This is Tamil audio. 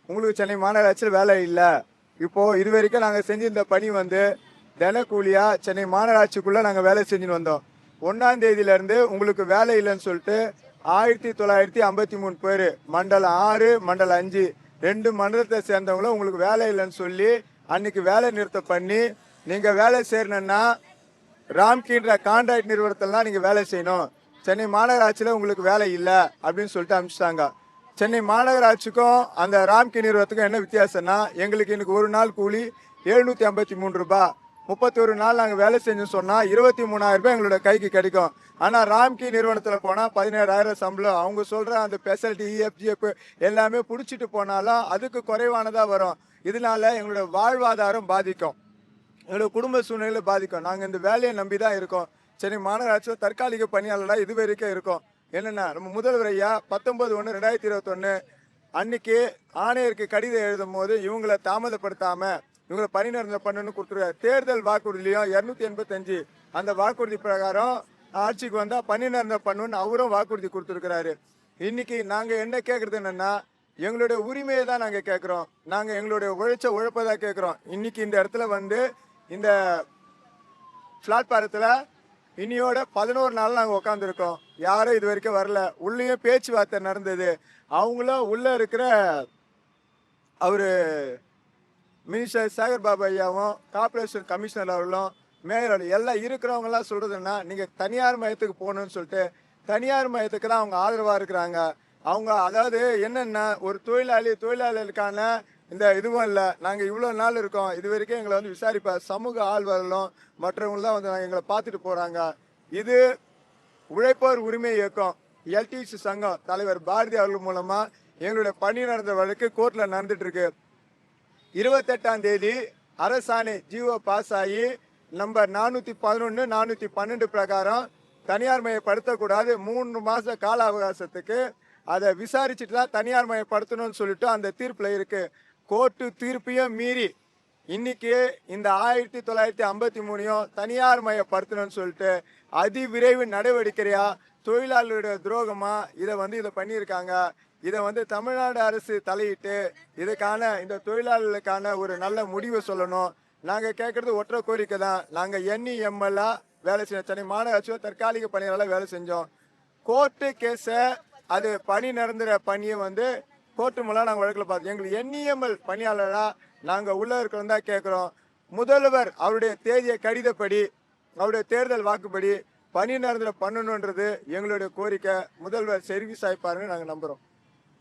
உங்களுக்கு சென்னை மாநகராட்சியில் வேலை இல்லை. இப்போ இது வரைக்கும் நாங்கள் செஞ்சிருந்த பணி வந்து தினக்கூலியா சென்னை மாநகராட்சிக்குள்ள நாங்கள் வேலை செஞ்சுன்னு வந்தோம். 1ஆம் தேதியிலேருந்து உங்களுக்கு வேலை இல்லைன்னு சொல்லிட்டு 1953 பேர் மண்டலம் 6 மண்டலம் 5 2 மண்டலத்தை சேர்ந்தவங்களும் உங்களுக்கு வேலை இல்லைன்னு சொல்லி அன்னைக்கு வேலை நிறுத்தம் பண்ணி நீங்கள் வேலை செய்யணுன்னா ராம்கின்ற கான்ட்ராக்ட் நிறுவனத்தில் தான் நீங்கள் வேலை செய்யணும், சென்னை மாநகராட்சியில் உங்களுக்கு வேலை இல்லை அப்படின்னு சொல்லிட்டு அனுப்பிச்சிட்டாங்க. சென்னை மாநகராட்சிக்கும் அந்த ராம்கி நிறுவனத்துக்கும் என்ன வித்தியாசம்னா, எங்களுக்கு இன்னைக்கு ஒரு நாள் கூலி 753 ரூபாய், 31 நாள் நாங்கள் வேலை செஞ்சோன்னு சொன்னால் 23,000 ரூபாய் எங்களோட கைக்கு கிடைக்கும். ஆனால் ராம்கி நிறுவனத்தில் போனால் 17,000 சம்பளம். அவங்க சொல்கிற அந்த ஸ்பெஷாலிட்டி இஎஃப்ஜிஎஃப் எல்லாமே பிடிச்சிட்டு போனாலும் அதுக்கு குறைவானதாக வரும். இதனால எங்களோட வாழ்வாதாரம் பாதிக்கும், எங்களோட குடும்ப சூழ்நிலை பாதிக்கும். நாங்கள் இந்த வேலையை நம்பி தான் இருக்கோம். சென்னை மாநகராட்சியில் தற்காலிக பணியாளராக இது வரைக்கும் இருக்கோம். என்னென்னா, நம்ம முதல்வர் ஐயா 19/1/2021 அன்னைக்கு ஆணையருக்கு கடிதம் எழுதும் போது இவங்களை தாமதப்படுத்தாமல் இவங்களை பணி நிரந்தரம் பண்ணணும்னு கொடுத்துருக்காரு. தேர்தல் வாக்குறுதியிலையும் 285 அந்த வாக்குறுதி பிரகாரம் ஆட்சிக்கு வந்தால் பணி நிரந்தரம் பண்ணணும்னு அவரும் வாக்குறுதி கொடுத்துருக்கிறாரு. இன்னைக்கு நாங்கள் என்ன கேட்குறது என்னென்னா, எங்களுடைய உரிமையை தான் நாங்கள் கேட்குறோம். நாங்கள் எங்களுடைய உழைப்பை தான் கேட்குறோம். இன்னைக்கு இந்த இடத்துல வந்து இந்த பிளாட்பாரத்தில் இனியோட 11 நாள் நாங்கள் உட்காந்துருக்கோம். யாரும் இது வரைக்கும் வரல. உள்ளேயும் பேச்சுவார்த்தை நடந்தது. அவங்களும் உள்ளே இருக்கிற அவர் மினிஸ்டர் சேகர் பாபு ஐயாவும் கார்பரேஷன் கமிஷனர் அவர்களும் மேயர் எல்லாம் இருக்கிறவங்களாம் சொல்கிறதுன்னா, நீங்கள் தனியார் மையத்துக்கு போகணும்னு சொல்லிட்டு தனியார் மையத்துக்கு தான் அவங்க ஆதரவாக இருக்கிறாங்க. அவங்க அதாவது என்னென்னா, ஒரு தொழிலாளிகளுக்கான இந்த இதுவும் இல்லை. நாங்கள் இவ்வளோ நாள் இருக்கோம், இது வரைக்கும் எங்களை வந்து விசாரிப்ப சமூக ஆழ்வர்களும் மற்றவங்களாம் வந்து எங்களை பார்த்துட்டு போகிறாங்க. இது உழைப்போர் உரிமை இயக்கம் எல்டிசி சங்கம் தலைவர் பாரதி அவர்கள் மூலமாக எங்களுடைய பணி நடந்த வழக்கு கோர்ட்டில் நடந்துட்டு இருக்கு. 28ஆம் தேதி அரசாணை ஜிஓ பாஸ் ஆகி நம்பர் 411 412 பிரகாரம் தனியார் மயப்படுத்தக்கூடாது, 3 மாத கால அவகாசத்துக்கு அதை விசாரிச்சுட்டு தான் தனியார் மயப்படுத்தணும்னு சொல்லிட்டு அந்த தீர்ப்பில் இருக்கு. கோர்ட்டு தீர்ப்பையும் மீறி இன்னைக்கு இந்த 1953 தனியார் மயப்படுத்தணும்னு சொல்லிட்டு அதிவிரைவு நடவடிக்கையா தொழிலாளர்களுடைய துரோகமா இதை பண்ணியிருக்காங்க. இதை வந்து தமிழ்நாடு அரசு தலையிட்டு இதுக்கான இந்த தொழிலாளர்களுக்கான ஒரு நல்ல முடிவை சொல்லணும். நாங்கள் கேட்குறது ஒற்றை கோரிக்கை தான். நாங்கள் என்இஎம்எல்ஆ வேலை செஞ்சோம், சென்னை மாநகராட்சியில் தற்காலிக பணியாளர் வேலை செஞ்சோம். கோர்ட்டு கேஸை அது பணி நிரந்தர பணியை வந்து கோர்ட்டு மூலம் நாங்கள் வழக்கில் பார்த்தோம். எங்களுக்கு என்இஎம்எல் பணியாளராக நாங்கள் உள்ளே இருக்கிறோம் தான் கேட்குறோம். முதல்வர் அவருடைய தேதியை கடிதப்படி அவருடைய தேர்தல் வாக்குப்படி பணி நிரந்தரம் பண்ணணுன்றது எங்களுடைய கோரிக்கை. முதல்வர் சர்வீஸ் ஆயிப்பாருன்னு நாங்கள் நம்புகிறோம்.